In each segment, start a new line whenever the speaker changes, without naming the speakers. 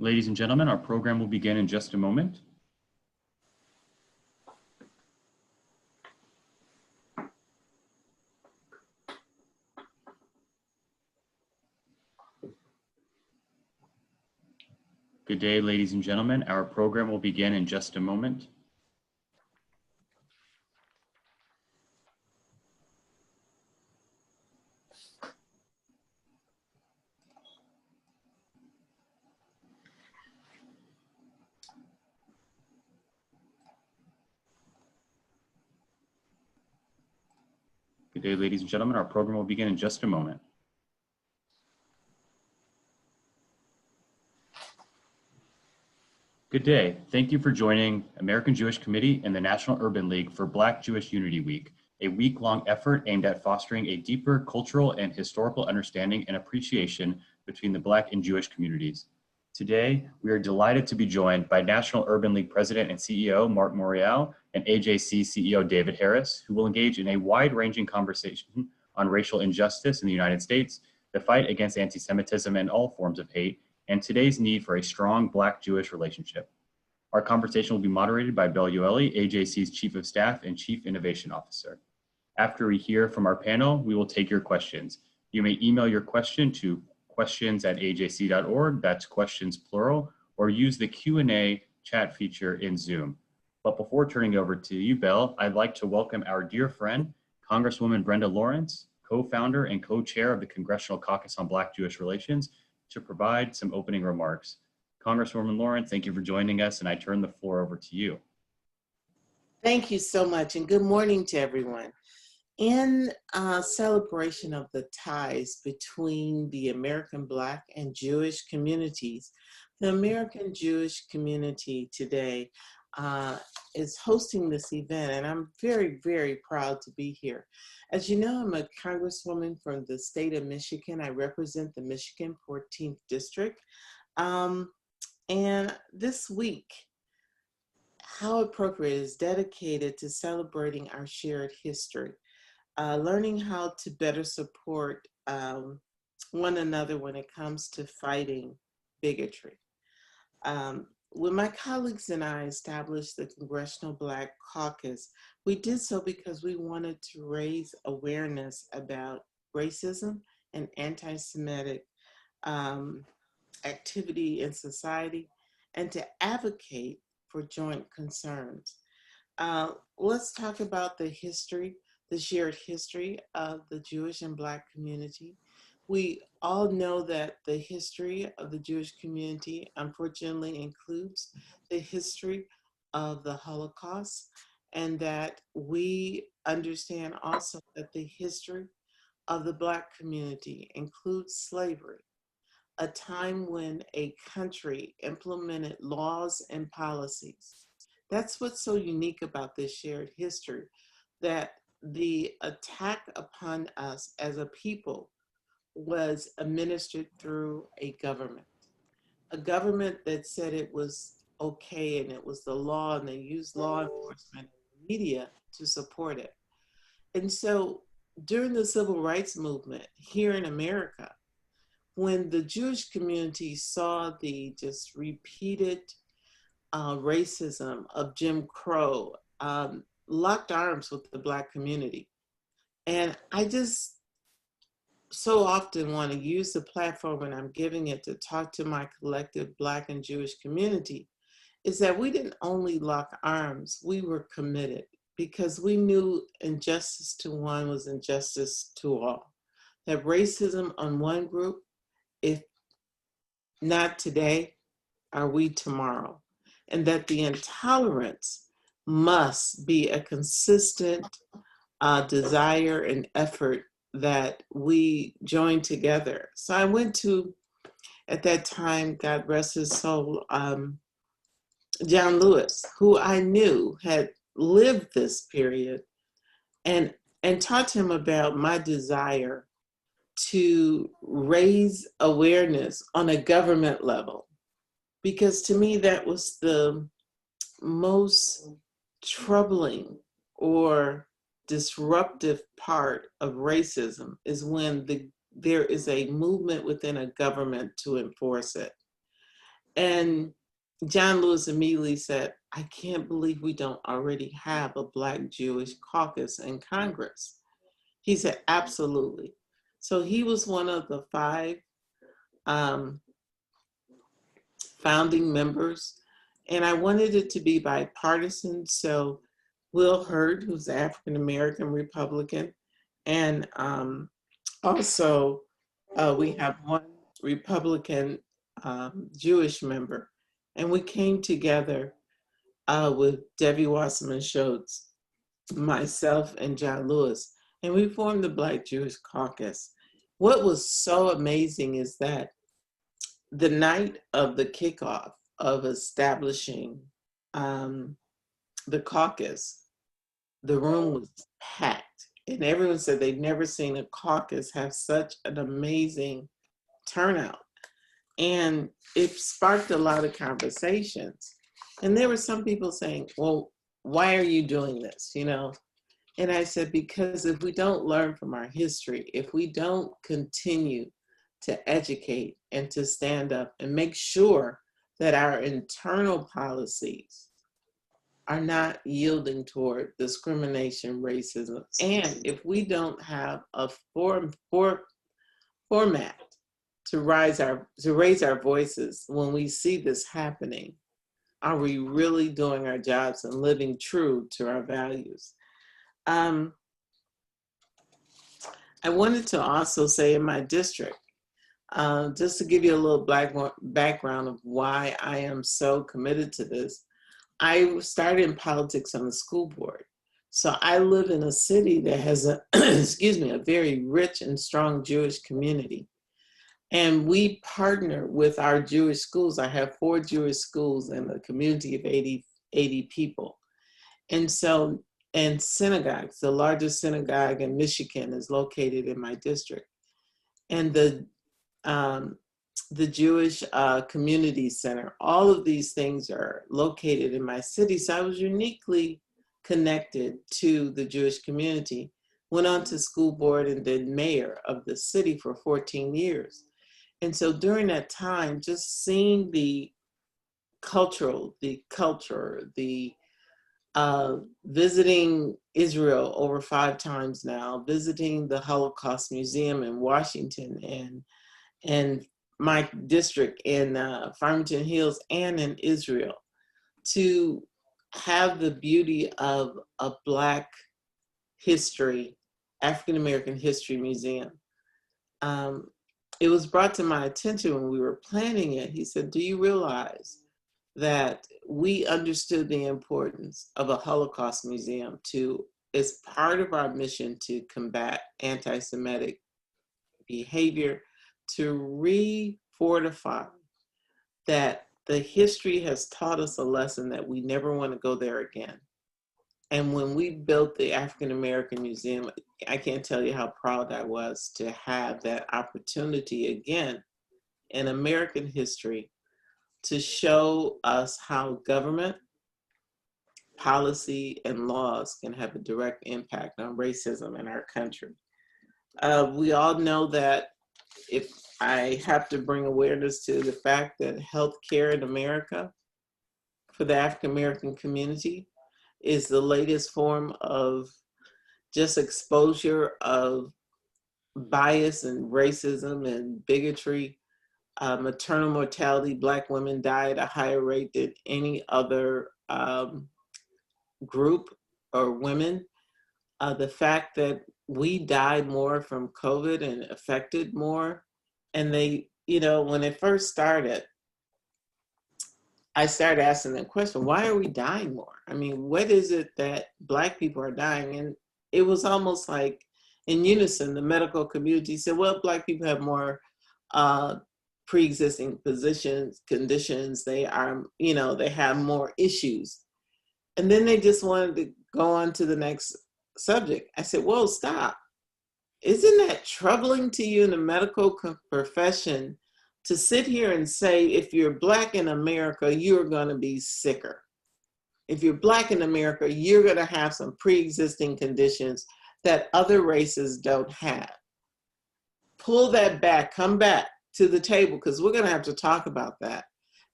Ladies and gentlemen, our program will begin in just a moment. Good day, ladies and gentlemen. Our program will begin in just a moment. Good day, ladies and gentlemen. Our program will begin in just a moment. Good day. Thank you for joining American Jewish Committee and the National Urban League for Black Jewish Unity Week, a week-long effort aimed at fostering a deeper cultural and historical understanding and appreciation between the Black and Jewish communities. Today, we are delighted to be joined by National Urban League President and CEO Marc Morial and AJC CEO David Harris, who will engage in a wide-ranging conversation on racial injustice in the United States, the fight against anti-Semitism and all forms of hate, and today's need for a strong Black-Jewish relationship. Our conversation will be moderated by Bel Yoeli, AJC's Chief of Staff and Chief Innovation Officer. After we hear from our panel, we will take your questions. You may email your question to questions@ajc.org, that's questions plural, or use the Q&A chat feature in Zoom. But before turning it over to you, Bel, I'd like to welcome our dear friend, Congresswoman Brenda Lawrence, co-founder and co-chair of the Congressional Caucus on Black-Jewish Relations, to provide some opening remarks. Congresswoman Lawrence, thank you for joining us, and I turn the floor over to you.
Thank you so much, and good morning to everyone. In celebration of the ties between the American Black and Jewish communities, the American Jewish community today is hosting this event, and I'm very, very proud to be here. As you know, I'm a congresswoman from the state of Michigan. I represent the Michigan 14th District. And this week, how appropriate, is dedicated to celebrating our shared history, learning how to better support one another when it comes to fighting bigotry. When my colleagues and I established the Congressional Black Caucus, we did so because we wanted to raise awareness about racism and anti-Semitic activity in society, and to advocate for joint concerns. Let's talk about the history, the shared history of the Jewish and Black community. We all know that the history of the Jewish community unfortunately includes the history of the Holocaust, and that we understand also that the history of the Black community includes slavery, a time when a country implemented laws and policies. That's what's so unique about this shared history, that the attack upon us as a people was administered through a government that said it was okay and it was the law, and they used law enforcement and media to support it. And so during the civil rights movement here in America, when the Jewish community saw the just repeated racism of Jim Crow, locked arms with the Black community. And I just so often want to use the platform when I'm giving it to talk to my collective Black and Jewish community, is that we didn't only lock arms, we were committed, because we knew injustice to one was injustice to all. That racism on one group, if not today, are we tomorrow? And that the intolerance must be a consistent desire and effort that we join together. So I went to, at that time, God rest his soul, John Lewis, who I knew had lived this period, and talked to him about my desire to raise awareness on a government level. Because to me, that was the most troubling or disruptive part of racism, is when there is a movement within a government to enforce it. And John Lewis immediately said, I can't believe we don't already have a Black Jewish caucus in Congress. He said, absolutely. So he was one of the 5 um, founding members, and I wanted it to be bipartisan. So Will Hurd, who's an African American Republican, and also we have one Republican Jewish member, and we came together with Debbie Wasserman Schultz, myself, and John Lewis, and we formed the Black Jewish Caucus. What was so amazing is that the night of the kickoff of establishing the caucus, the room was packed, and everyone said they'd never seen a caucus have such an amazing turnout. And it sparked a lot of conversations. And there were some people saying, well, why are you doing this? You know? And I said, because if we don't learn from our history, if we don't continue to educate and to stand up and make sure that our internal policies are not yielding toward discrimination, racism, and if we don't have a format to raise our voices when we see this happening, are we really doing our jobs and living true to our values? I wanted to also say in my district, just to give you a little background of why I am so committed to this, I started in politics on the school board. So I live in a city that has a, excuse me, a very rich and strong Jewish community. And we partner with our Jewish schools. I have 4 Jewish schools in a community of 80 people. And so, and synagogues, the largest synagogue in Michigan is located in my district. And the Jewish Community Center, all of these things are located in my city. So I was uniquely connected to the Jewish community, went on to school board and then mayor of the city for 14 years. And so during that time, just seeing the culture, visiting Israel over 5 times now, visiting the Holocaust Museum in Washington and my district in Farmington Hills and in Israel, to have the beauty of a Black history, African American history museum. It was brought to my attention when we were planning it. He said, do you realize that we understood the importance of a Holocaust museum as part of our mission to combat anti-Semitic behavior, to re-fortify that the history has taught us a lesson that we never want to go there again. And when we built the African American Museum, I can't tell you how proud I was to have that opportunity again in American history to show us how government, policy, and laws can have a direct impact on racism in our country. We all know that, if I have to bring awareness to the fact that healthcare in America for the African American community is the latest form of just exposure of bias and racism and bigotry. Maternal mortality, Black women die at a higher rate than any other group or women. The fact that we died more from COVID and affected more. And they, you know, when it first started, I started asking the question, why are we dying more? I mean, what is it that Black people are dying? And it was almost like in unison, the medical community said, well, Black people have more pre-existing conditions. They are, you know, they have more issues. And then they just wanted to go on to the next subject. I said, whoa, stop. Isn't that troubling to you in the medical profession to sit here and say, if you're Black in America, you're going to be sicker? If you're Black in America, you're going to have some pre-existing conditions that other races don't have. Pull that back, come back to the table, because we're going to have to talk about that.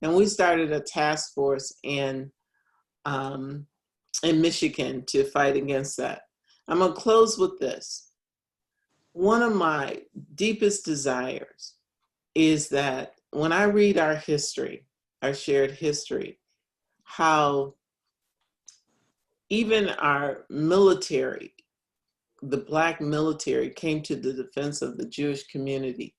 And we started a task force in Michigan to fight against that. I'm gonna close with this. One of my deepest desires is that when I read our history, our shared history, how even our military, the Black military, came to the defense of the Jewish community.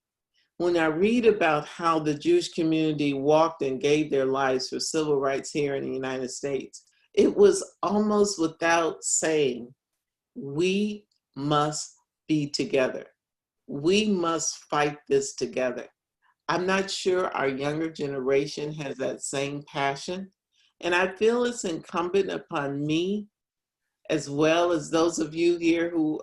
When I read about how the Jewish community walked and gave their lives for civil rights here in the United States, it was almost without saying, we must be together. We must fight this together. I'm not sure our younger generation has that same passion. And I feel it's incumbent upon me, as well as those of you here who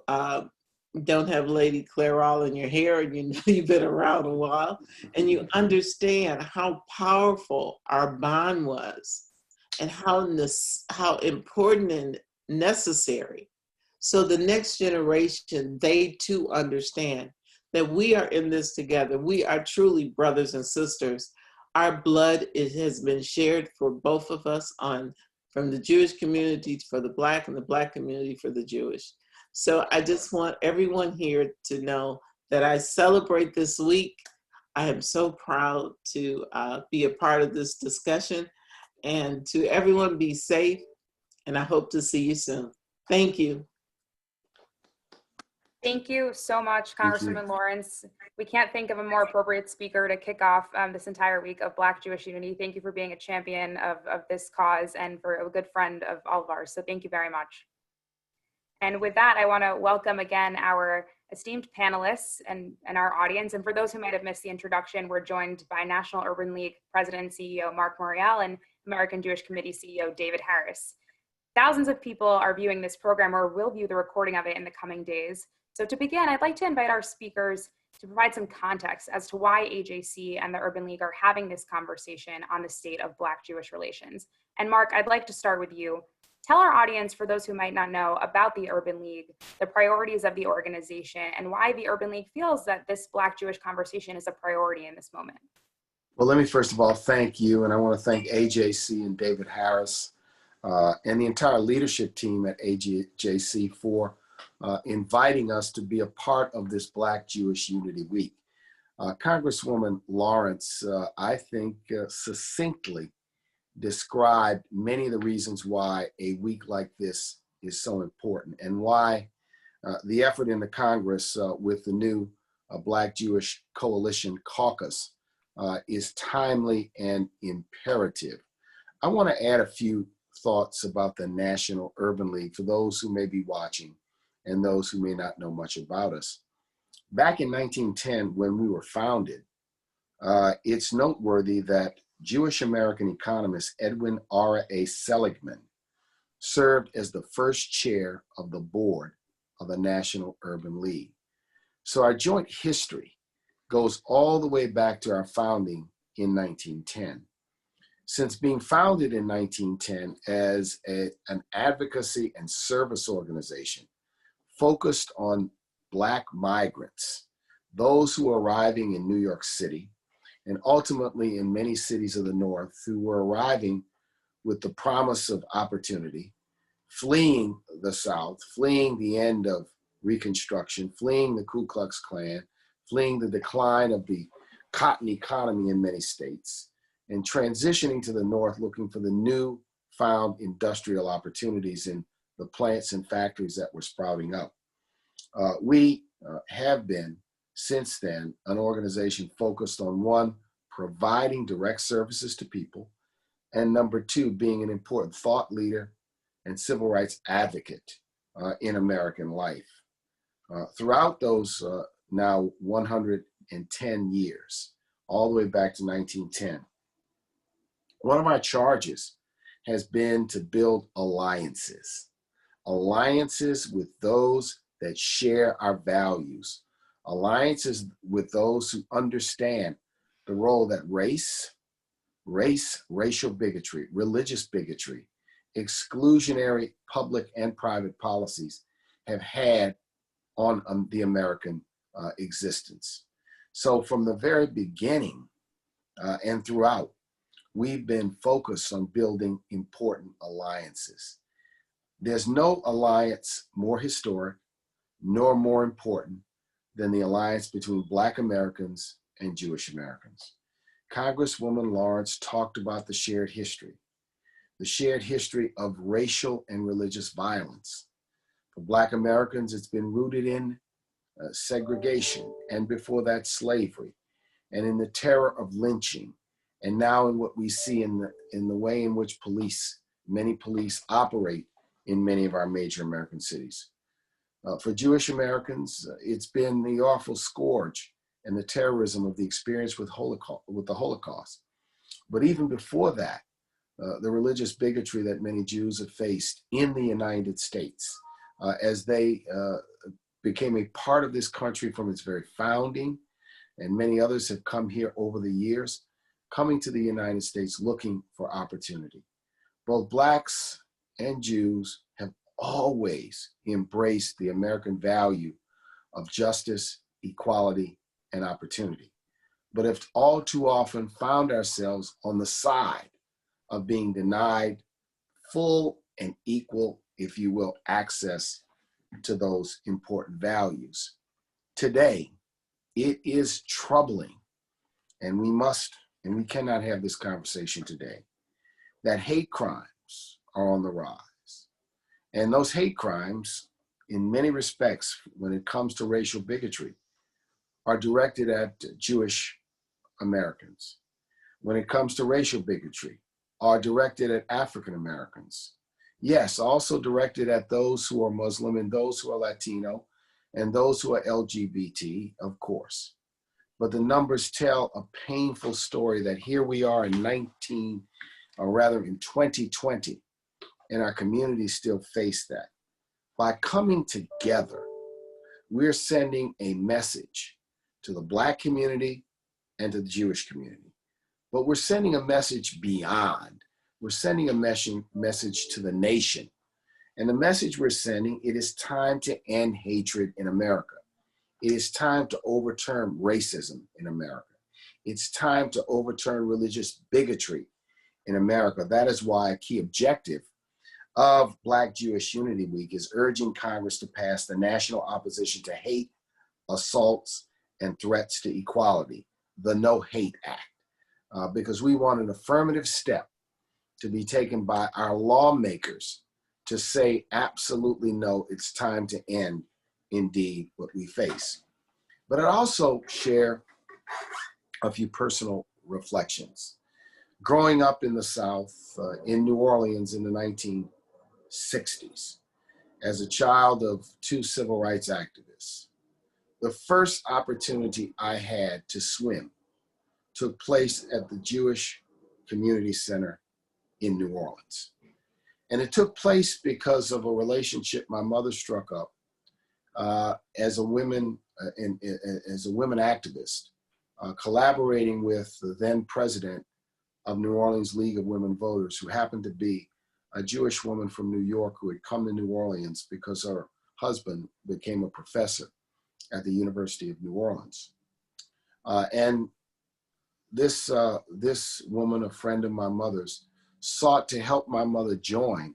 don't have Lady Clairol in your hair, and you know you've been around a while, and you understand how powerful our bond was and how important and necessary. So the next generation, they too understand that we are in this together. We are truly brothers and sisters. Our blood has been shared for both of us from the Jewish community for the Black and the Black community for the Jewish. So I just want everyone here to know that I celebrate this week. I am so proud to be a part of this discussion, and to everyone, be safe, and I hope to see you soon. Thank you.
Thank you so much, Congresswoman Lawrence. We can't think of a more appropriate speaker to kick off this entire week of Black Jewish Unity. Thank you for being a champion of this cause and for a good friend of all of ours. So thank you very much. And with that, I want to welcome again our esteemed panelists and our audience. And for those who might have missed the introduction, we're joined by National Urban League President and CEO Marc Morial and American Jewish Committee CEO David Harris. Thousands of people are viewing this program or will view the recording of it in the coming days. So to begin, I'd like to invite our speakers to provide some context as to why AJC and the Urban League are having this conversation on the state of Black-Jewish relations. And Marc, I'd like to start with you. Tell our audience, for those who might not know, about the Urban League, the priorities of the organization, and why the Urban League feels that this Black-Jewish conversation is a priority in this moment.
Well, let me first of all thank you, and I want to thank AJC and David Harris and the entire leadership team at AJC for inviting us to be a part of this Black Jewish Unity Week. Congresswoman Lawrence, I think succinctly described many of the reasons why a week like this is so important, and why the effort in the Congress with the new Black Jewish Coalition Caucus is timely and imperative. I want to add a few thoughts about the National Urban League for those who may be watching and those who may not know much about us. Back in 1910, when we were founded, it's noteworthy that Jewish American economist Edwin R. A. Seligman served as the first chair of the board of the National Urban League. So our joint history goes all the way back to our founding in 1910. Since being founded in 1910 as an advocacy and service organization focused on Black migrants, those who were arriving in New York City, and ultimately in many cities of the North, who were arriving with the promise of opportunity, fleeing the South, fleeing the end of Reconstruction, fleeing the Ku Klux Klan, fleeing the decline of the cotton economy in many states, and transitioning to the North, looking for the new found industrial opportunities in the plants and factories that were sprouting up. We have been, since then, an organization focused on, one, providing direct services to people, and number two, being an important thought leader and civil rights advocate in American life. Throughout those now 110 years, all the way back to 1910, one of our charges has been to build alliances with those that share our values, alliances with those who understand the role that racial bigotry, religious bigotry, exclusionary public and private policies have had on the American existence. So from the very beginning and throughout, we've been focused on building important alliances. There's no alliance more historic nor more important than the alliance between Black Americans and Jewish Americans. Congresswoman Lawrence talked about the shared history of racial and religious violence. For Black Americans, it's been rooted in segregation, and before that, slavery, and in the terror of lynching, and now in what we see in the way in which many police operate in many of our major American cities. For Jewish Americans, it's been the awful scourge and the terrorism of the experience with the Holocaust. But even before that, the religious bigotry that many Jews have faced in the United States as they became a part of this country from its very founding, and many others have come here over the years, coming to the United States looking for opportunity. Both Blacks and Jews have always embraced the American value of justice, equality, and opportunity, but have all too often found ourselves on the side of being denied full and equal, if you will, access to those important values. Today, it is troubling, and we cannot have this conversation today, that hate crimes are on the rise. And those hate crimes, in many respects, when it comes to racial bigotry, are directed at Jewish Americans. When it comes to racial bigotry, are directed at African Americans. Yes, also directed at those who are Muslim and those who are Latino and those who are LGBT, of course. But the numbers tell a painful story that here we are in 2020, and our communities still face that. By coming together, we're sending a message to the Black community and to the Jewish community. But we're sending a message beyond. We're sending a message to the nation. And the message we're sending, it is time to end hatred in America. It is time to overturn racism in America. It's time to overturn religious bigotry in America. That is why a key objective of Black Jewish Unity Week is urging Congress to pass the National Opposition to Hate, Assaults, and Threats to Equality, the No Hate Act, because we want an affirmative step to be taken by our lawmakers to say absolutely no, it's time to end indeed what we face. But I'd also share a few personal reflections. Growing up in the South, in New Orleans in the 1960s, as a child of two civil rights activists, the first opportunity I had to swim took place at the Jewish Community Center in New Orleans. And it took place because of a relationship my mother struck up as a woman activist, collaborating with the then president of New Orleans League of Women Voters, who happened to be a Jewish woman from New York who had come to New Orleans because her husband became a professor at the University of New Orleans. And this woman, a friend of my mother's, sought to help my mother join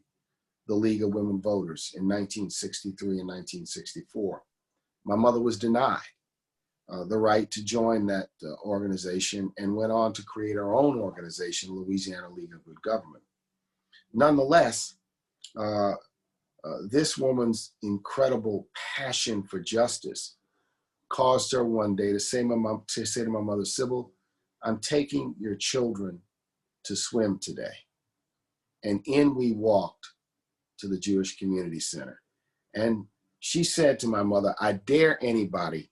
the League of Women Voters in 1963 and 1964. My mother was denied the right to join that organization and went on to create our own organization, Louisiana League of Good Government. Nonetheless, this woman's incredible passion for justice caused her one day to say to my mother, "Sybil, I'm taking your children to swim today." And in we walked to the Jewish Community Center. And she said to my mother, "I dare anybody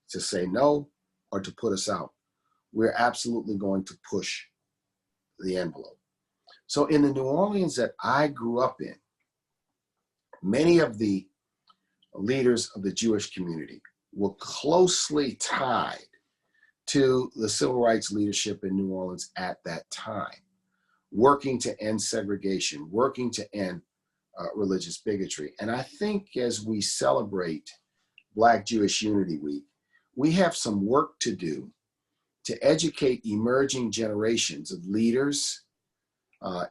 to say no or to put us out. We're absolutely going to push the envelope." So in the New Orleans that I grew up in, many of the leaders of the Jewish community were closely tied to the civil rights leadership in New Orleans at that time, working to end segregation, working to end religious bigotry. And I think as we celebrate Black Jewish Unity Week, we have some work to do to educate emerging generations of leaders,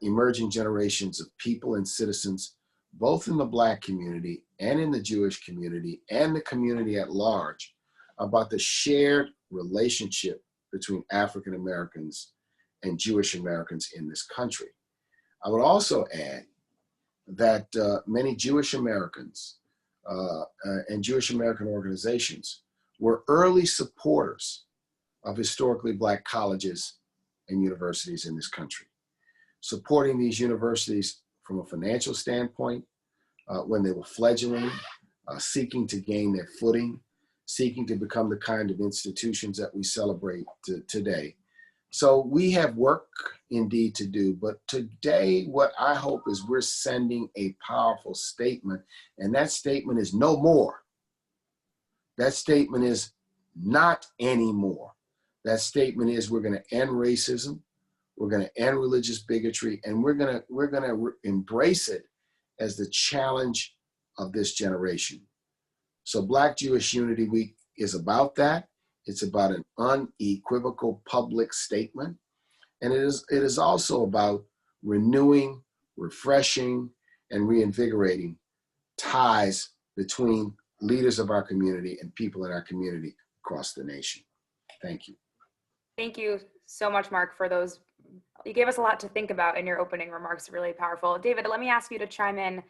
emerging generations of people and citizens, both in the Black community and in the Jewish community and the community at large, about the shared relationship between African Americans and Jewish Americans in this country. I would also add that many Jewish Americans and Jewish American organizations were early supporters of historically Black colleges and universities in this country, supporting these universities from a financial standpoint when they were fledgling, seeking to gain their footing, seeking to become the kind of institutions that we celebrate today. So we have work indeed to do, but today what I hope is we're sending a powerful statement, and that statement is no more. That statement is not anymore. That statement is we're going to end racism, we're going to end religious bigotry, and we're going to embrace it as the challenge of this generation. So Black Jewish Unity Week is about that. It's about an unequivocal public statement. And it is also about renewing, refreshing, and reinvigorating ties between leaders of our community and people in our community across the nation. Thank you.
Thank you so much, Marc, for those. You gave us a lot to think about in your opening remarks, really powerful. David, let me ask you to chime in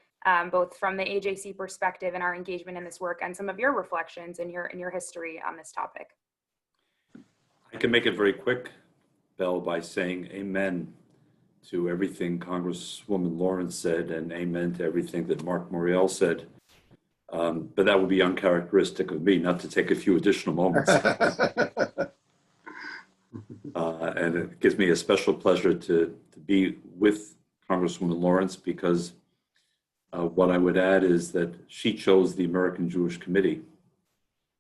both from the AJC perspective and our engagement in this work and some of your reflections and your history on this topic.
I can make it very quick, Belle, by saying amen to everything Congresswoman Lawrence said and amen to everything that Marc Morial said. But that would be uncharacteristic of me not to take a few additional moments. And it gives me a special pleasure to be with Congresswoman Lawrence because what I would add is that she chose the American Jewish Committee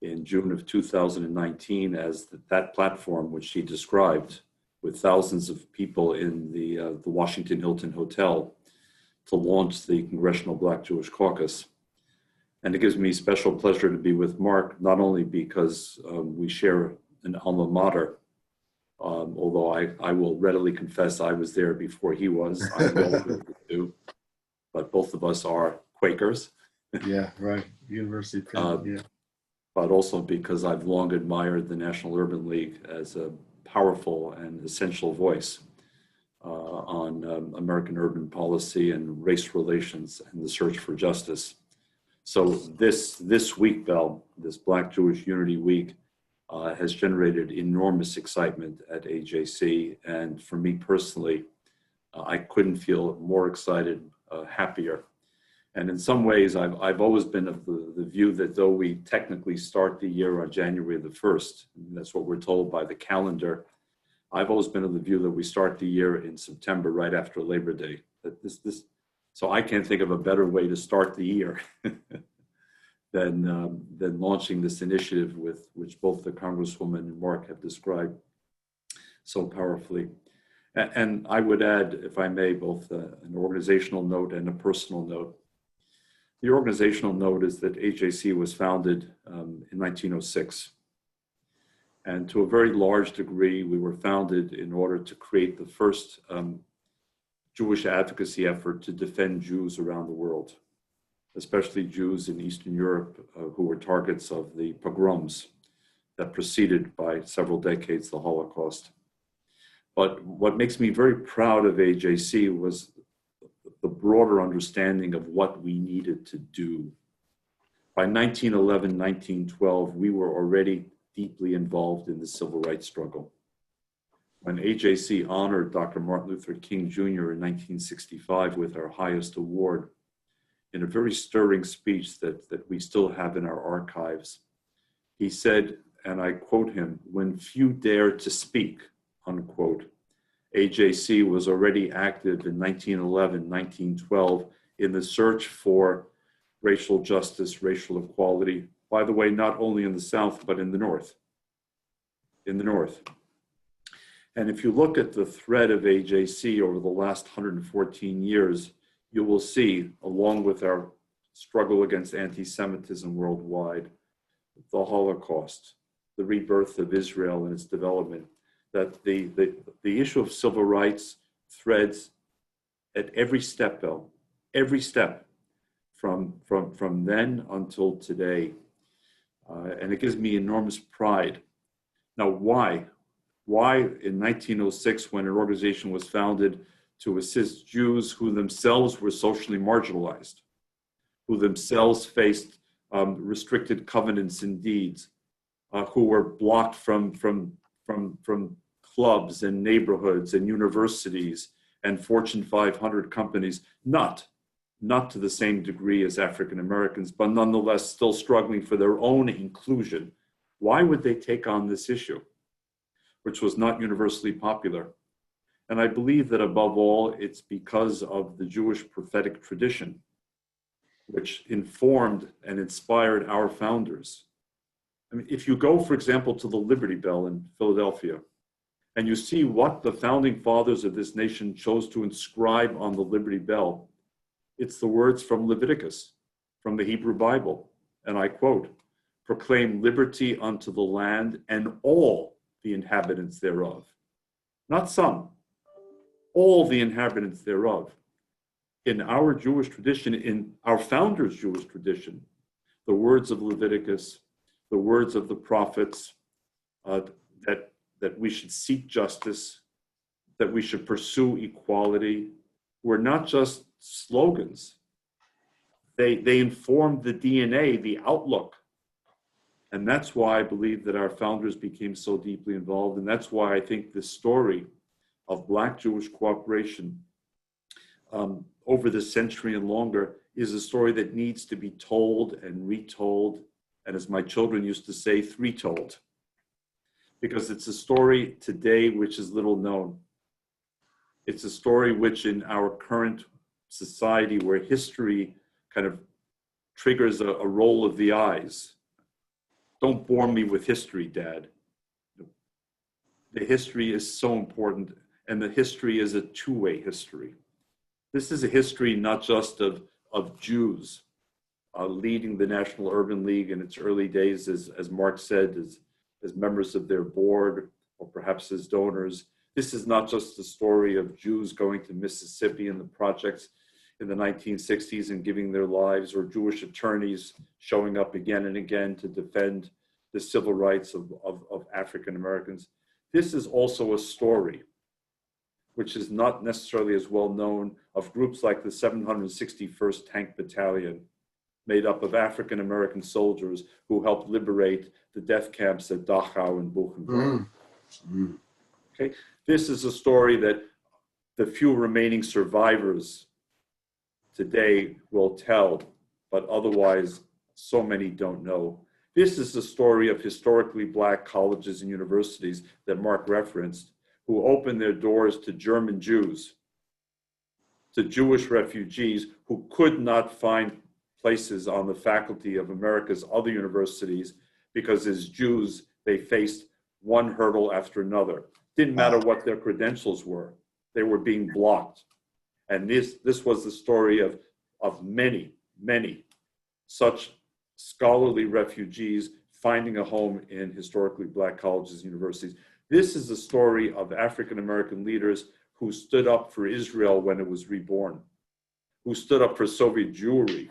in June of 2019 as that platform which she described with thousands of people in the Washington Hilton Hotel to launch the Congressional Black Jewish Caucus. And it gives me special pleasure to be with Marc, not only because we share an alma mater, although I will readily confess I was there before he was, I'm well too, but both of us are Quakers.
Yeah, right, University of yeah.
But also because I've long admired the National Urban League as a powerful and essential voice on American urban policy and race relations and the search for justice. So this week, Belle, this Black Jewish Unity Week, has generated enormous excitement at AJC. And for me personally, I couldn't feel more excited, happier. And in some ways, I've always been of the view that though we technically start the year on January the 1st, and that's what we're told by the calendar, I've always been of the view that we start the year in September, right after Labor Day. That so I can't think of a better way to start the year than launching this initiative with which both the Congresswoman and Marc have described so powerfully. And I would add, if I may, both an organizational note and a personal note. The organizational note is that AJC was founded in 1906. And to a very large degree, we were founded in order to create the first Jewish advocacy effort to defend Jews around the world, especially Jews in Eastern Europe who were targets of the pogroms that preceded by several decades the Holocaust. But what makes me very proud of AJC was the broader understanding of what we needed to do. By 1911, 1912, we were already deeply involved in the civil rights struggle. When AJC honored Dr. Martin Luther King Jr. in 1965 with our highest award, in a very stirring speech that we still have in our archives, he said, and I quote him, "When few dared to speak," unquote, AJC was already active in 1911, 1912 in the search for racial justice, racial equality, by the way, not only in the South, but in the North. In the North. And if you look at the thread of AJC over the last 114 years, you will see, along with our struggle against anti-Semitism worldwide, the Holocaust, the rebirth of Israel and its development, that the issue of civil rights threads at every step, Bill, every step from then until today. And it gives me enormous pride. Now, why? Why in 1906, when an organization was founded to assist Jews who themselves were socially marginalized, who themselves faced restricted covenants and deeds, who were blocked from clubs and neighborhoods and universities and Fortune 500 companies, not to the same degree as African Americans, but nonetheless still struggling for their own inclusion. Why would they take on this issue, which was not universally popular? And I believe that above all, it's because of the Jewish prophetic tradition, which informed and inspired our founders. I mean, if you go, for example, to the Liberty Bell in Philadelphia, and you see what the founding fathers of this nation chose to inscribe on the Liberty Bell, it's the words from Leviticus, from the Hebrew Bible. And I quote, "Proclaim liberty unto the land and all the inhabitants thereof." Not some, all the inhabitants thereof. In our Jewish tradition, in our founders' Jewish tradition, the words of Leviticus, the words of the prophets, that we should seek justice, that we should pursue equality, were not just slogans. They informed the DNA, the outlook. And that's why I believe that our founders became so deeply involved. And that's why I think the story of Black Jewish cooperation over the century and longer is a story that needs to be told and retold. And as my children used to say, three-told. Because it's a story today which is little known. It's a story which in our current society where history kind of triggers a roll of the eyes. Don't bore me with history, Dad. The history is so important, and the history is a two-way history. This is a history not just of Jews leading the National Urban League in its early days, as Marc said, as members of their board, or perhaps as donors. This is not just the story of Jews going to Mississippi and the projects in the 1960s and giving their lives, or Jewish attorneys showing up again and again to defend the civil rights of African Americans. This is also a story, which is not necessarily as well known, of groups like the 761st Tank Battalion, made up of African American soldiers who helped liberate the death camps at Dachau and Buchenwald. Okay, this is a story that the few remaining survivors today will tell, but otherwise so many don't know. This is the story of historically Black colleges and universities that Marc referenced, who opened their doors to German Jews, to Jewish refugees who could not find places on the faculty of America's other universities because as Jews, they faced one hurdle after another. Didn't matter what their credentials were. They were being blocked. And this was the story of many, many such scholarly refugees finding a home in historically Black colleges and universities. This is the story of African American leaders who stood up for Israel when it was reborn, who stood up for Soviet Jewry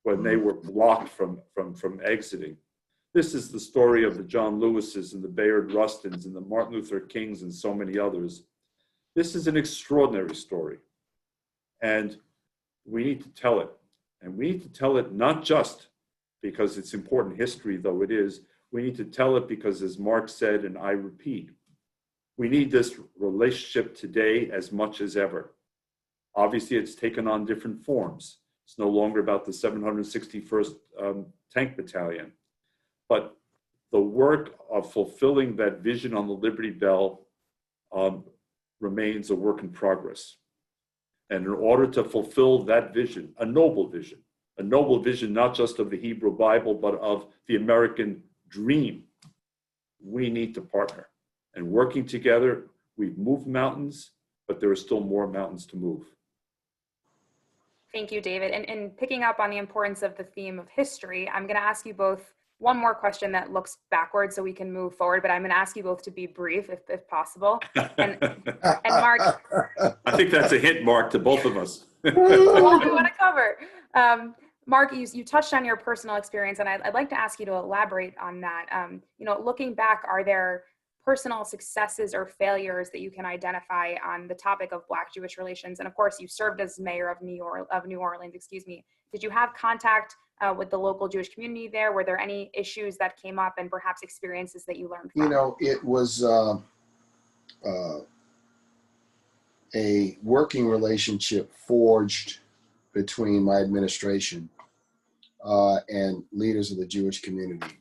when they were blocked from exiting. This is the story of the John Lewises and the Bayard Rustins and the Martin Luther Kings and so many others. This is an extraordinary story. And we need to tell it. And we need to tell it not just because it's important history, though it is. We need to tell it because, as Marc said, and I repeat, we need this relationship today as much as ever. Obviously, it's taken on different forms. It's no longer about the 761st Tank Battalion. But the work of fulfilling that vision on the Liberty Bell remains a work in progress. And in order to fulfill that vision, a noble vision not just of the Hebrew Bible, but of the American dream, we need to partner. And working together, we've moved mountains, but there are still more mountains to move.
Thank you, David. And picking up on the importance of the theme of history, I'm going to ask you both one more question that looks backwards so we can move forward, but I'm going to ask you both to be brief if possible. And Marc,
I think that's a hint, Marc, to both of us.
what we want to cover. Marc, you touched on your personal experience, and I'd like to ask you to elaborate on that. You know, looking back, are there personal successes or failures that you can identify on the topic of Black-Jewish relations? And of course, you served as mayor of New Orleans. Excuse me. Did you have contact with the local Jewish community there? Were there any issues that came up and perhaps experiences that you learned from?
You know, it was a working relationship forged between my administration and leaders of the Jewish community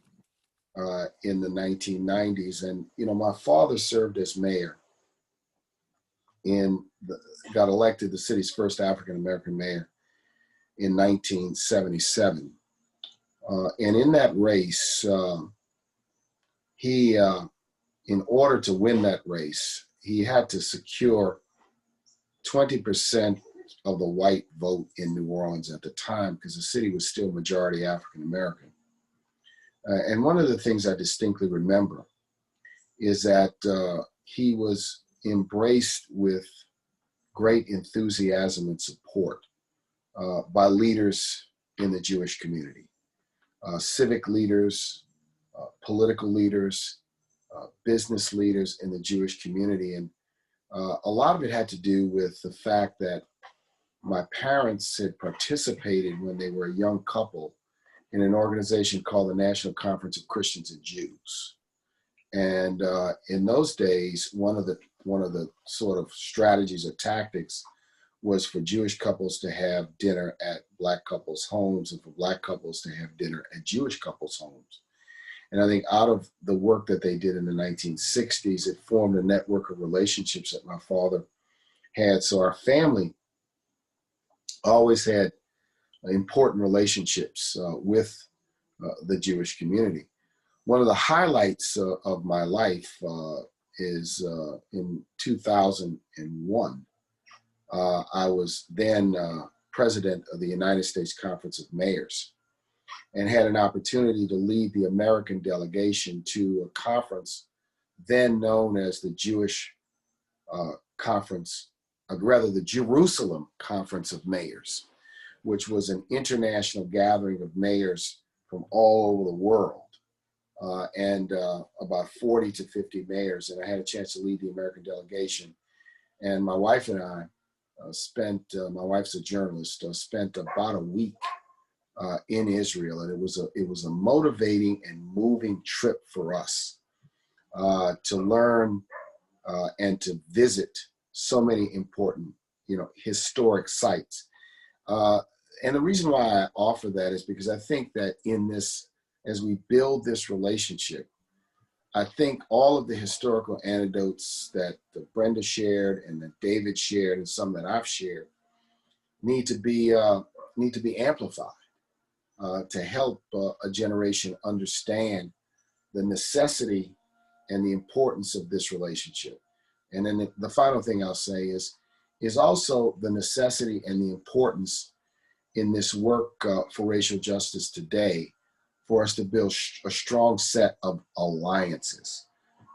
in the 1990s. And, you know, my father served as mayor got elected the city's first African-American mayor in 1977. And in that race, he, in order to win that race, he had to secure 20% of the white vote in New Orleans at the time, because the city was still majority African-American. And one of the things I distinctly remember is that he was embraced with great enthusiasm and support by leaders in the Jewish community, civic leaders, political leaders, business leaders in the Jewish community. And a lot of it had to do with the fact that my parents had participated when they were a young couple in an organization called the National Conference of Christians and Jews. And in those days, one of the sort of strategies or tactics was for Jewish couples to have dinner at Black couples' homes and for Black couples to have dinner at Jewish couples' homes. And I think out of the work that they did in the 1960s, it formed a network of relationships that my father had. So our family always had important relationships with the Jewish community. One of the highlights of my life is in 2001. I was then president of the United States Conference of Mayors and had an opportunity to lead the American delegation to a conference then known as the Jewish Conference, rather the Jerusalem Conference of Mayors, which was an international gathering of mayors from all over the world. And about 40 to 50 mayors. And I had a chance to lead the American delegation. And my wife and I my wife's a journalist, spent about a week in Israel. And it was a motivating and moving trip for us to learn and to visit so many important, you know, historic sites. And the reason why I offer that is because I think that in this, as we build this relationship, I think all of the historical anecdotes that Brenda shared and that David shared and some that I've shared need to be amplified to help a generation understand the necessity and the importance of this relationship. And then the final thing I'll say is also the necessity and the importance in this work for racial justice today for us to build a strong set of alliances,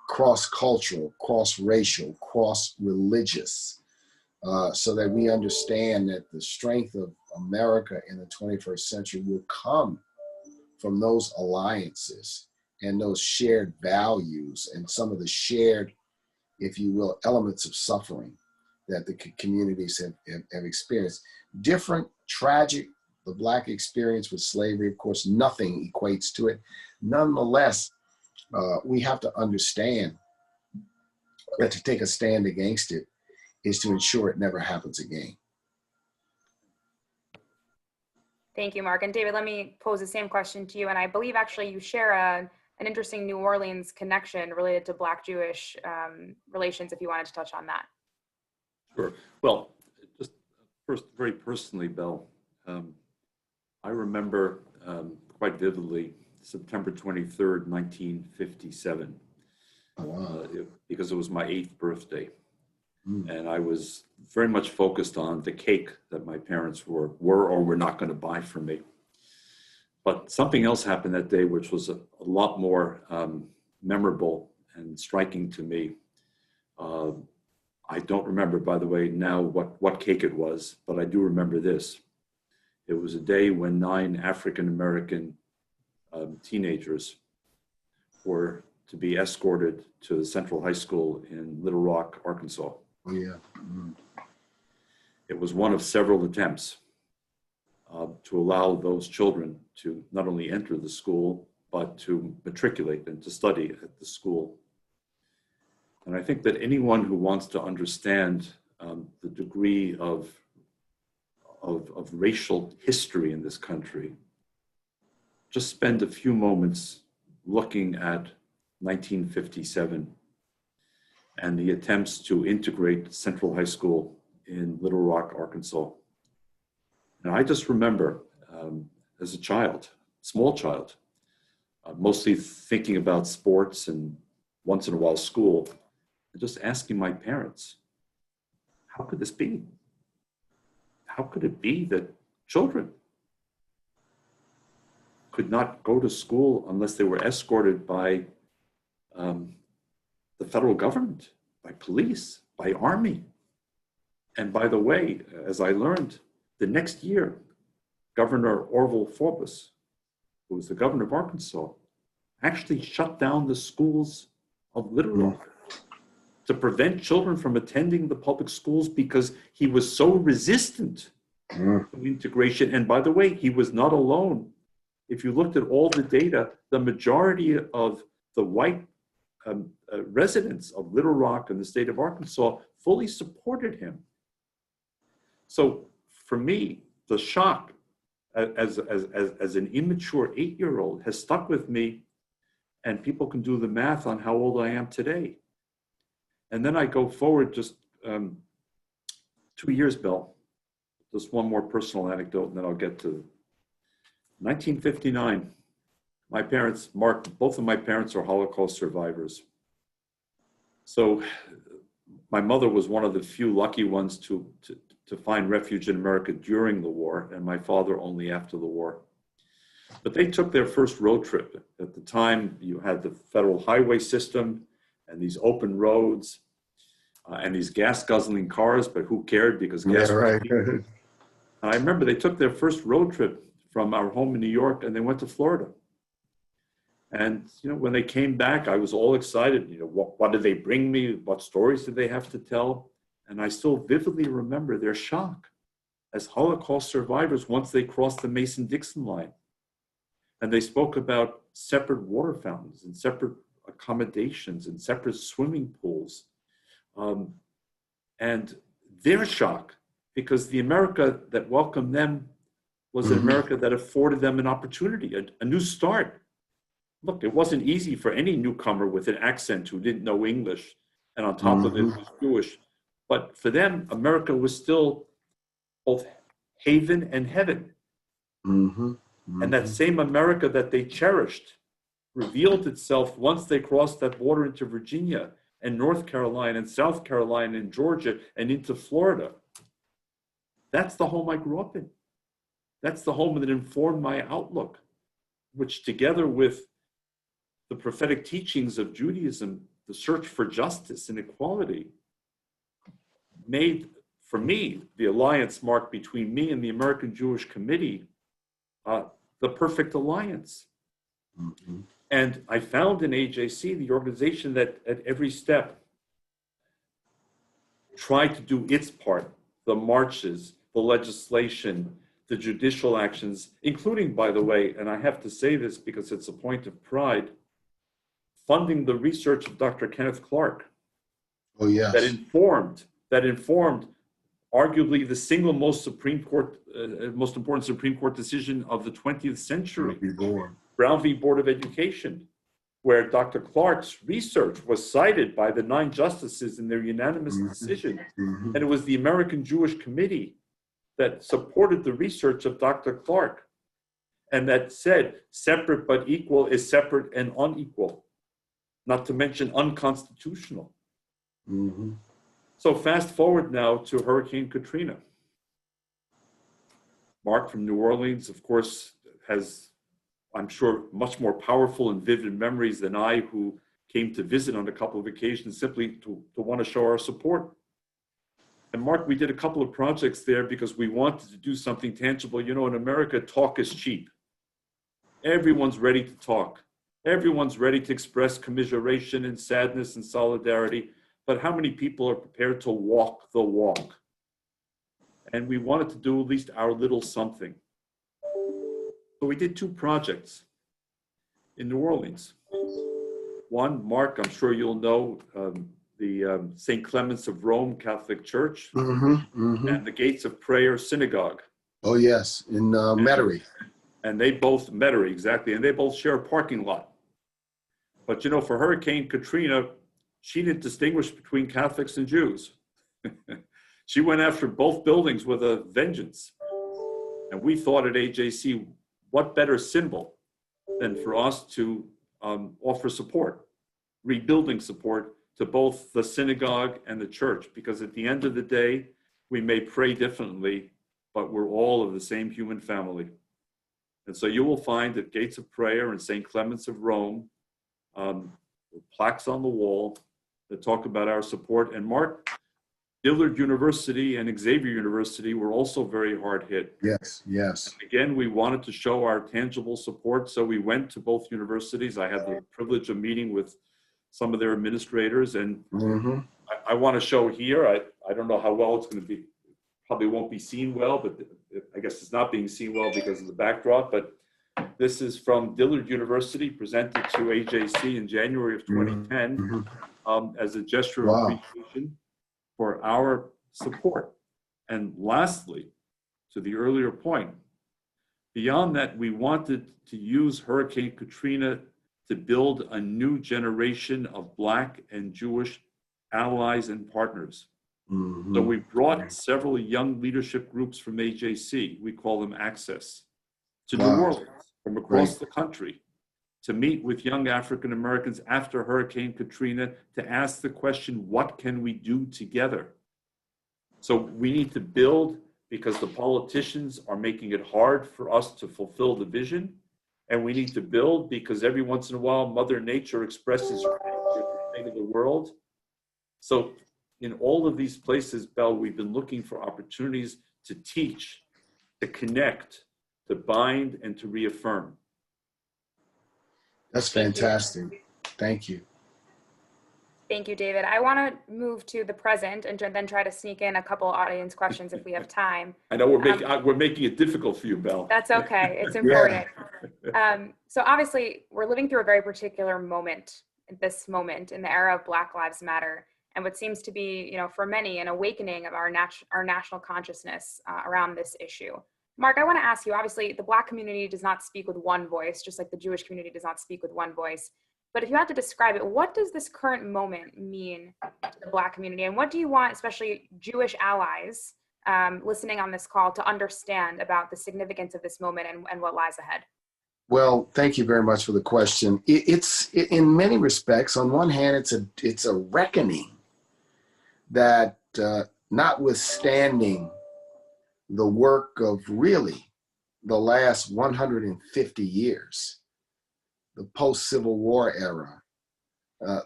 cross-cultural, cross-racial, cross-religious, so that we understand that the strength of America in the 21st century will come from those alliances and those shared values and some of the shared, if you will, elements of suffering that the communities have experienced. Different, tragic, the Black experience with slavery, of course, nothing equates to it. Nonetheless, we have to understand that to take a stand against it is to ensure it never happens again.
Thank you, Marc. And David, let me pose the same question to you. And I believe actually you share an interesting New Orleans connection related to Black-Jewish relations, if you wanted to touch on that.
Sure. Well, just first, very personally, Belle, I remember quite vividly September 23rd, 1957, because it was my 8th birthday. And I was very much focused on the cake that my parents were or were not going to buy for me. But something else happened that day, which was a lot more memorable and striking to me. I don't remember, by the way, now what cake it was, but I do remember this. It was a day when 9 African-American teenagers were to be escorted to the Central High School in Little Rock, Arkansas.
Oh, yeah. Mm-hmm.
It was one of several attempts to allow those children to not only enter the school, but to matriculate and to study at the school. And I think that anyone who wants to understand the degree of racial history in this country, just spend a few moments looking at 1957 and the attempts to integrate Central High School in Little Rock, Arkansas. And I just remember as a child, small child, mostly thinking about sports and once in a while school, and just asking my parents, how could this be? How could it be that children could not go to school unless they were escorted by the federal government, by police, by army? And by the way, as I learned, the next year, Governor Orville Forbes, who was the governor of Arkansas, actually shut down the schools of Little Rock to prevent children from attending the public schools because he was so resistant to integration. And by the way, he was not alone. If you looked at all the data, the majority of the white residents of Little Rock and the state of Arkansas fully supported him. So for me, the shock as an immature 8-year-old has stuck with me, and people can do the math on how old I am today. And then I go forward just 2 years, Bill. Just one more personal anecdote, and then I'll get to 1959. My parents, Mark, both of my parents are Holocaust survivors. So my mother was one of the few lucky ones to find refuge in America during the war, and my father only after the war. But they took their first road trip. At the time, you had the federal highway system and these open roads and these gas-guzzling cars, but who cared because gas was cheap. And I remember they took their first road trip from our home in New York, and they went to Florida. And you know, when they came back, I was all excited. You know, what did they bring me? What stories did they have to tell? And I still vividly remember their shock as Holocaust survivors once they crossed the Mason-Dixon line. And they spoke about separate water fountains and separate accommodations and separate swimming pools. And their shock, because the America that welcomed them was an America that afforded them an opportunity, a new start. Look, it wasn't easy for any newcomer with an accent who didn't know English, and on top of it was Jewish. But for them, America was still both haven and heaven. And that same America that they cherished revealed itself once they crossed that border into Virginia and North Carolina and South Carolina and Georgia and into Florida. That's the home I grew up in. That's the home that informed my outlook, which together with the prophetic teachings of Judaism, the search for justice and equality, made, for me, the alliance mark between me and the American Jewish Committee the perfect alliance. And I found in AJC the organization that at every step tried to do its part, the marches, the legislation, the judicial actions, including, by the way, and I have to say this because it's a point of pride, funding the research of Dr. Kenneth Clark.
Oh, yes.
That informed arguably the single most important Supreme Court decision of the 20th century, Brown v. Board of Education, where Dr. Clark's research was cited by the 9 justices in their unanimous decision. And it was the American Jewish Committee that supported the research of Dr. Clark and that said separate but equal is separate and unequal, not to mention unconstitutional. So fast forward now to Hurricane Katrina. Mark from New Orleans, of course, has I'm sure, much more powerful and vivid memories than I, who came to visit on a couple of occasions simply to want to show our support. And Mark, we did a couple of projects there because we wanted to do something tangible. You know, in America, talk is cheap. Everyone's ready to talk. Everyone's ready to express commiseration and sadness and solidarity. But how many people are prepared to walk the walk? And we wanted to do at least our little something. So we did 2 projects in New Orleans. One, Mark, I'm sure you'll know, the St. Clements of Rome Catholic Church and the Gates of Prayer Synagogue.
Oh, yes, in Metairie.
And they both, Metairie, exactly, and they both share a parking lot. But you know, for Hurricane Katrina, she didn't distinguish between Catholics and Jews. She went after both buildings with a vengeance. And we thought at AJC, what better symbol than for us to offer support, rebuilding support to both the synagogue and the church, because at the end of the day, we may pray differently, but we're all of the same human family. And so you will find at Gates of Prayer and St. Clements of Rome, plaques on the wall that talk about our support. And Mark, Dillard University and Xavier University were also very hard hit.
Yes, yes.
And again, we wanted to show our tangible support, so we went to both universities. I had the privilege of meeting with some of their administrators, and I want to show here, I don't know how well it's going to be, probably won't be seen well, but I guess it's not being seen well because of the backdrop, but this is from Dillard University, presented to AJC in January of 2010 as a gesture of appreciation for our support. And lastly, to the earlier point, beyond that, we wanted to use Hurricane Katrina to build a new generation of Black and Jewish allies and partners. So we brought several young leadership groups from AJC, we call them Access, to New Orleans from across the country to meet with young African Americans after Hurricane Katrina to ask the question, what can we do together? So we need to build because the politicians are making it hard for us to fulfill the vision. And we need to build because every once in a while, Mother Nature expresses her anger at the state of the world. So in all of these places, Belle, we've been looking for opportunities to teach, to connect, to bind, and to reaffirm.
That's fantastic. Thank you.
Thank you, David. I want to move to the present and then try to sneak in a couple audience questions if we have time.
I know we're making it difficult for you, Belle.
That's okay. It's important. So obviously, we're living through a very particular moment, this moment in the era of Black Lives Matter, and what seems to be, you know, for many, an awakening of our national consciousness around this issue. Mark, I want to ask you, obviously, the Black community does not speak with one voice, just like the Jewish community does not speak with one voice. But if you had to describe it, what does this current moment mean to the Black community? And what do you want, especially Jewish allies listening on this call, to understand about the significance of this moment and what lies ahead?
Well, thank you very much for the question. It's in many respects, on one hand, it's a reckoning that notwithstanding the work of really the last 150 years, the post-Civil War era,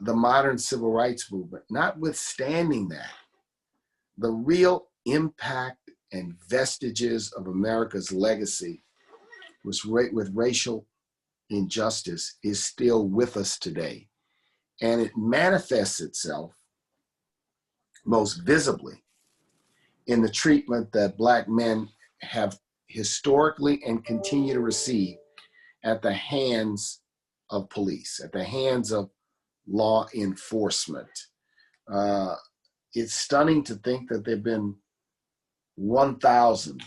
the modern civil rights movement, notwithstanding that, the real impact and vestiges of America's legacy with racial injustice is still with us today. And it manifests itself most visibly in the treatment that Black men have historically and continue to receive at the hands of police, at the hands of law enforcement. It's stunning to think that there have been 1,000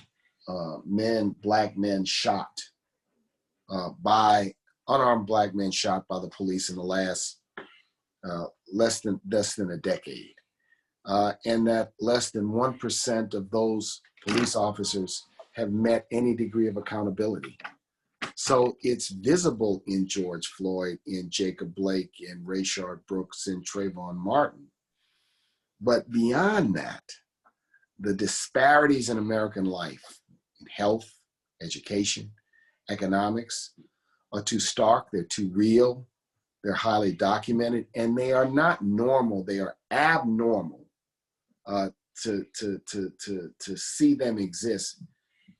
Black men shot unarmed Black men shot by the police in the last less than a decade. And that less than 1% of those police officers have met any degree of accountability. So it's visible in George Floyd, in Jacob Blake, in Rayshard Brooks, in Trayvon Martin. But beyond that, the disparities in American life, in health, education, economics, are too stark, they're too real, they're highly documented, and they are not normal, they are abnormal to see them exist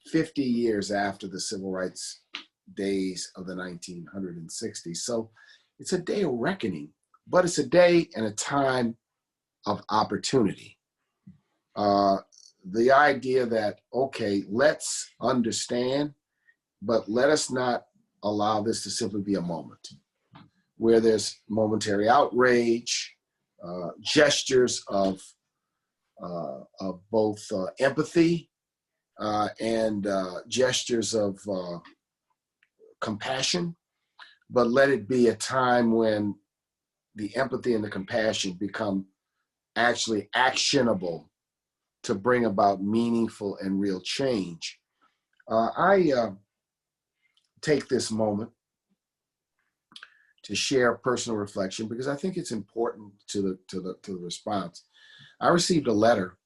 50 years after the civil rights days of the 1960s. So it's a day of reckoning, but it's a day and a time of opportunity. The idea that, okay, let's understand, but let us not allow this to simply be a moment where there's momentary outrage, gestures of both empathy and gestures of compassion, but let it be a time when the empathy and the compassion become actually actionable to bring about meaningful and real change. I take this moment to share a personal reflection because I think it's important to the response. I received a letter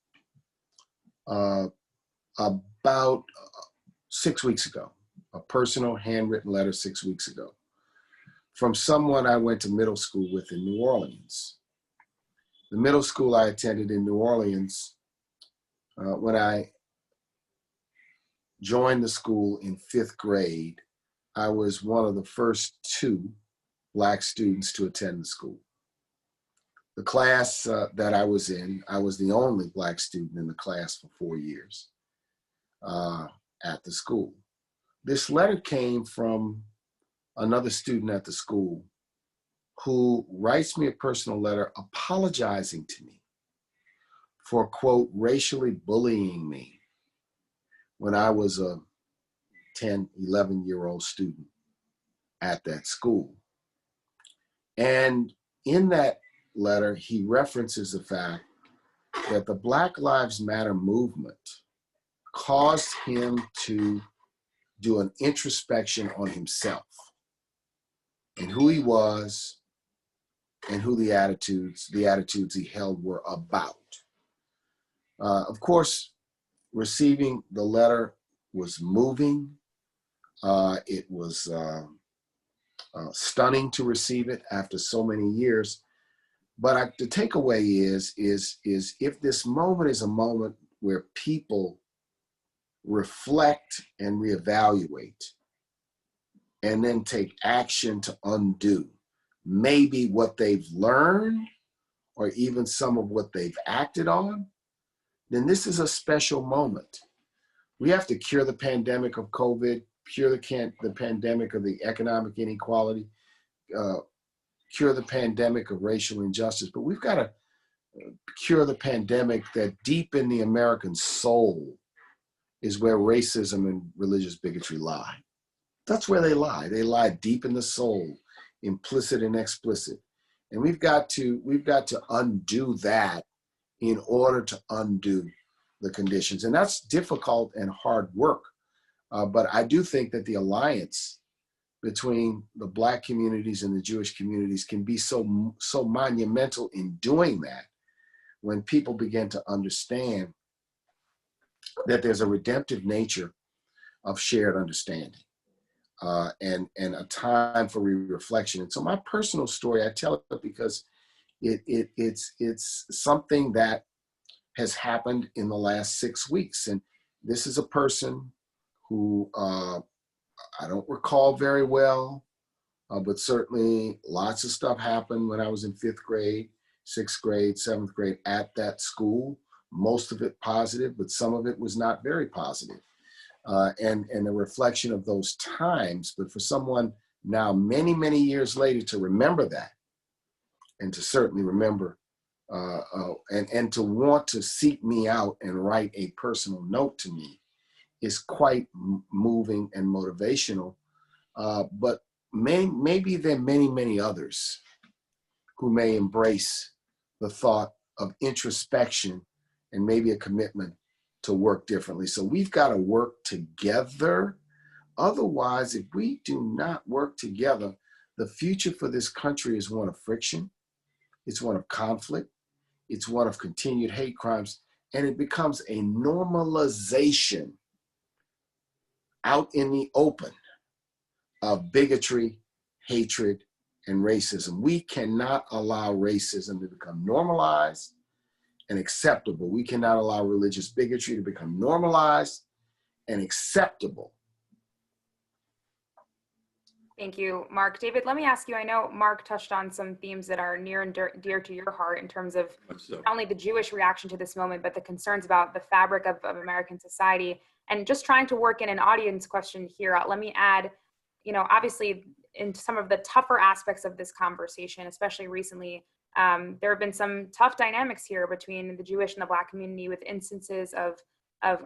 about 6 weeks ago, a personal handwritten letter 6 weeks ago, from someone I went to middle school with in New Orleans. The middle school I attended in New Orleans, when I joined the school in 5th grade, I was one of the first 2 Black students to attend the school. The class that I was in, I was the only Black student in the class for 4 years at the school. This letter came from another student at the school who writes me a personal letter apologizing to me for, quote, racially bullying me when I was a 10, 11-year-old student at that school. And in that letter, he references the fact that the Black Lives Matter movement caused him to do an introspection on himself and who he was and who the attitudes he held were about. Of course, receiving the letter was moving. It was stunning to receive it after so many years. But the takeaway is if this moment is a moment where people reflect and reevaluate and then take action to undo maybe what they've learned or even some of what they've acted on, then this is a special moment. We have to cure the pandemic of COVID, cure the pandemic of the economic inequality, cure the pandemic of racial injustice, but we've got to cure the pandemic that deep in the American soul is where racism and religious bigotry lie. That's where they lie. They lie deep in the soul, implicit and explicit. And we've got to undo that in order to undo the conditions. And that's difficult and hard work. But I do think that the alliance between the Black communities and the Jewish communities can be so monumental in doing that when people begin to understand that there's a redemptive nature of shared understanding and a time for reflection. And so my personal story, I tell it because it's something that has happened in the last 6 weeks. And this is a person who I don't recall very well, but certainly lots of stuff happened when I was in 5th grade, 6th grade, 7th grade at that school. Most of it positive, but some of it was not very positive. And a reflection of those times, but for someone now many, many years later to remember that and to certainly remember and to want to seek me out and write a personal note to me is quite moving and motivational. But maybe there are many, many others who may embrace the thought of introspection and maybe a commitment to work differently. So we've got to work together. Otherwise, if we do not work together, the future for this country is one of friction. It's one of conflict. It's one of continued hate crimes. And it becomes a normalization out in the open of bigotry, hatred, and racism. We cannot allow racism to become normalized and acceptable. We cannot allow religious bigotry to become normalized and acceptable.
Thank you, Mark. David, let me ask you, I know Mark touched on some themes that are near and dear to your heart in terms of not only the Jewish reaction to this moment, but the concerns about the fabric of American society. And just trying to work in an audience question here, let me add, obviously in some of the tougher aspects of this conversation, especially recently, there have been some tough dynamics here between the Jewish and the Black community, with instances of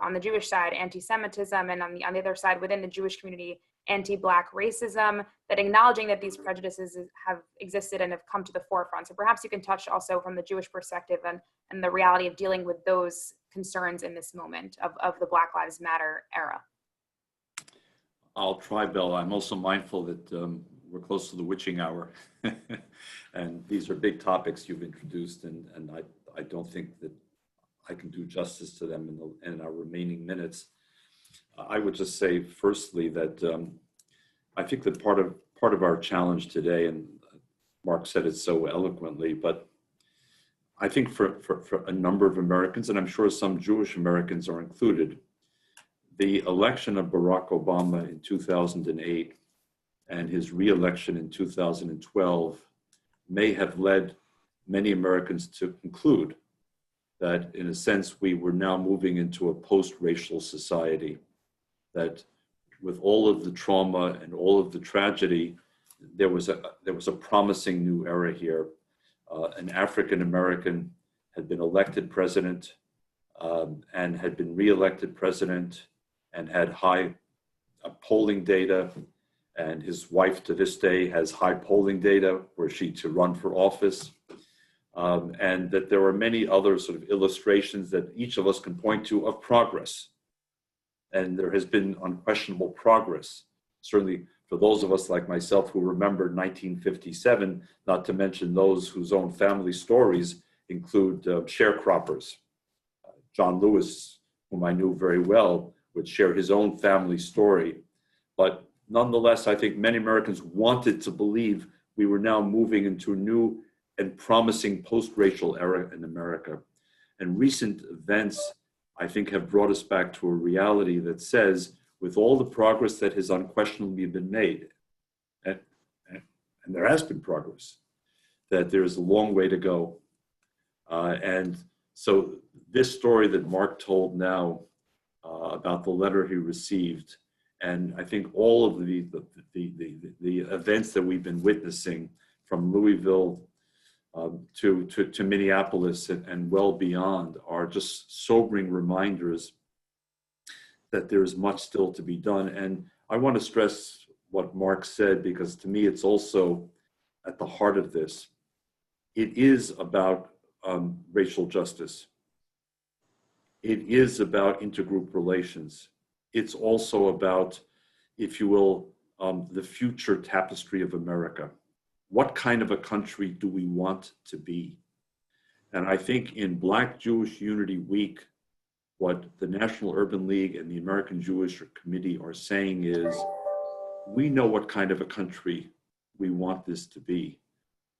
on the Jewish side, anti-Semitism, and on the other side, within the Jewish community, anti-Black racism, that acknowledging that these prejudices have existed and have come to the forefront. So perhaps you can touch also from the Jewish perspective and the reality of dealing with those concerns in this moment of the Black Lives Matter era.
I'll try, Bella. I'm also mindful that we're close to the witching hour. And these are big topics you've introduced, and I don't think that I can do justice to them in our remaining minutes. I would just say, firstly, that I think that part of our challenge today, and Mark said it so eloquently, but I think for a number of Americans, and I'm sure some Jewish Americans are included, the election of Barack Obama in 2008 and his re-election in 2012 may have led many Americans to conclude that, in a sense, we were now moving into a post-racial society, that with all of the trauma and all of the tragedy, there was a promising new era here. An African-American had been elected president and had been re-elected president and had high polling data, and his wife to this day has high polling data were she to run for office. And that there are many other sort of illustrations that each of us can point to of progress. And there has been unquestionable progress, certainly for those of us like myself who remember 1957, not to mention those whose own family stories include sharecroppers. John Lewis, whom I knew very well, would share his own family story. But nonetheless, I think many Americans wanted to believe we were now moving into a new and promising post-racial era in America. And recent events, I think, have brought us back to a reality that says, with all the progress that has unquestionably been made, and there has been progress, that there is a long way to go. And so this story that Mark told now about the letter he received, and I think all of the events that we've been witnessing from Louisville to Minneapolis and well beyond are just sobering reminders that there is much still to be done. And I want to stress what Mark said, because to me it's also at the heart of this. It is about racial justice. It is about intergroup relations. It's also about, if you will, the future tapestry of America. What kind of a country do we want to be? And I think in Black Jewish Unity Week, what the National Urban League and the American Jewish Committee are saying is, we know what kind of a country we want this to be.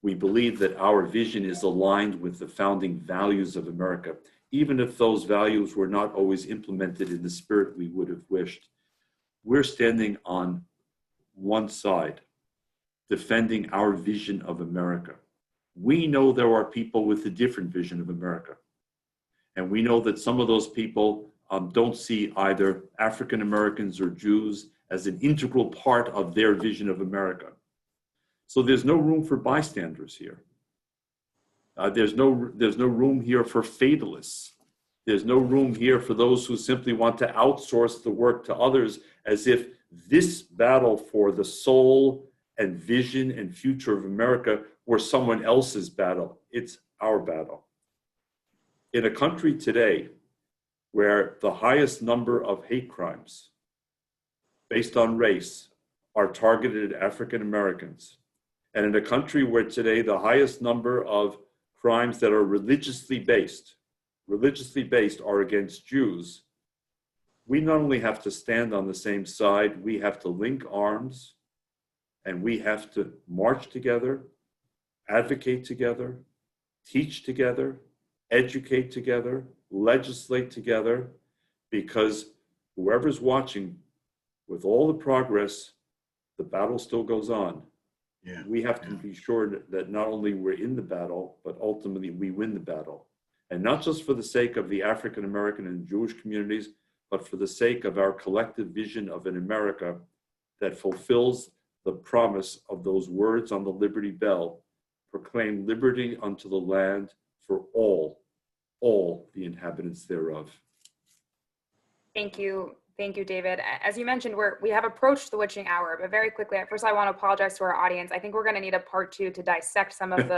We believe that our vision is aligned with the founding values of America, even if those values were not always implemented in the spirit we would have wished. We're standing on one side, defending our vision of America. We know there are people with a different vision of America. And we know that some of those people don't see either African Americans or Jews as an integral part of their vision of America. So there's no room for bystanders here. There's no room here for fatalists. There's no room here for those who simply want to outsource the work to others, as if this battle for the soul and vision and future of America were someone else's battle. It's our battle. In a country today where the highest number of hate crimes based on race are targeted at African Americans, and in a country where today the highest number of crimes that are religiously based are against Jews, we not only have to stand on the same side, we have to link arms And we have to march together, advocate together, teach together, educate together, legislate together, because whoever's watching, with all the progress, the battle still goes on.
Yeah.
We have to be sure that not only we're in the battle, but ultimately we win the battle. And not just for the sake of the African American and Jewish communities, but for the sake of our collective vision of an America that fulfills the promise of those words on the Liberty Bell: proclaim liberty unto the land for all the inhabitants thereof.
Thank you. Thank you, David. As you mentioned, we have approached the witching hour, but very quickly, first I want to apologize to our audience. I think we're going to need a part 2 to dissect some of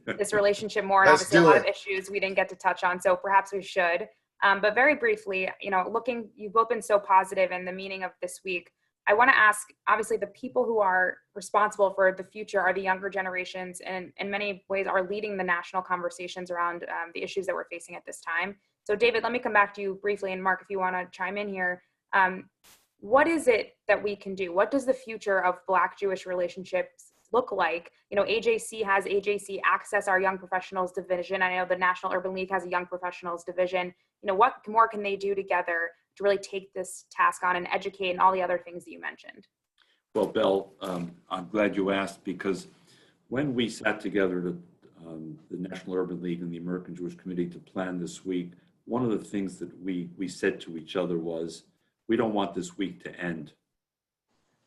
this relationship more, and
Let's
obviously a
do
lot
it.
of issues we didn't get to touch on, so perhaps we should. But very briefly, you've both been so positive in the meaning of this week. I want to ask, obviously the people who are responsible for the future are the younger generations, and in many ways are leading the national conversations around the issues that we're facing at this time. So David, let me come back to you briefly, and Mark, if you want to chime in here. What is it that we can do? What does the future of Black-Jewish relationships look like? AJC has AJC Access, our Young Professionals Division. I know the National Urban League has a Young Professionals Division. What more can they do together to really take this task on and educate and all the other things that you mentioned?
Well, Belle, I'm glad you asked, because when we sat together, the National Urban League and the American Jewish Committee, to plan this week, one of the things that we said to each other was, we don't want this week to end.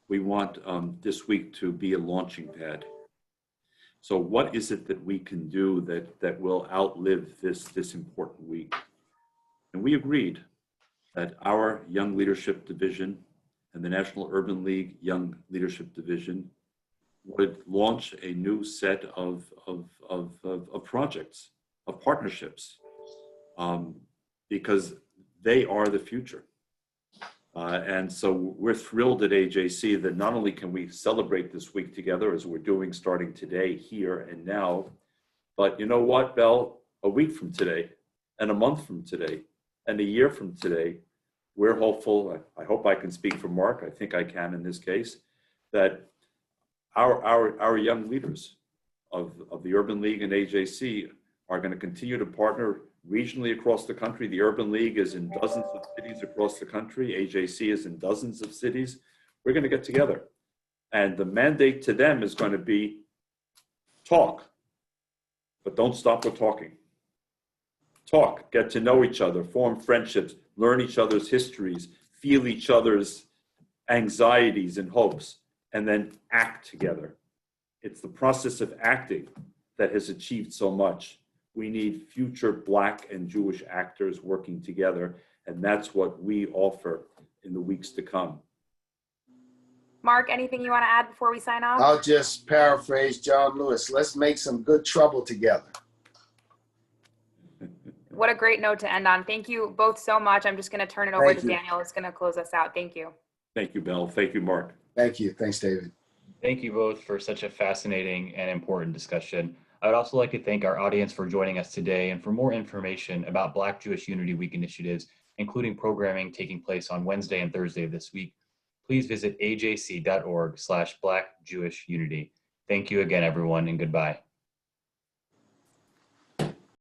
We want this week to be a launching pad. So what is it that we can do that will outlive this important week? And we agreed that our Young Leadership Division and the National Urban League Young Leadership Division would launch a new set of projects, of partnerships, because they are the future. And so we're thrilled at AJC that not only can we celebrate this week together, as we're doing starting today, here and now, but you know what, Belle? A week from today, and a month from today, and a year from today, we're hopeful, I hope I can speak for Mark, I think I can in this case, that our young leaders of the Urban League and AJC are going to continue to partner regionally across the country. The Urban League is in dozens of cities across the country. AJC is in dozens of cities. We're going to get together. And the mandate to them is going to be talk, but don't stop with talking. Talk, get to know each other, form friendships, learn each other's histories, feel each other's anxieties and hopes, and then act together. It's the process of acting that has achieved so much. We need future Black and Jewish actors working together, and that's what we offer in the weeks to come.
Mark, anything you want to add before we sign off?
I'll just paraphrase John Lewis. Let's make some good trouble together.
What a great note to end on. Thank you both so much. I'm just going to turn it over to Daniel. It's going to close us out. Thank you.
Thank you, Belle. Thank you, Mark.
Thank you. Thanks, David.
Thank you both for such a fascinating and important discussion. I would also like to thank our audience for joining us today, and for more information about Black Jewish Unity Week initiatives, including programming taking place on Wednesday and Thursday of this week, please visit ajc.org/Black Jewish Unity. Thank you again, everyone, and goodbye.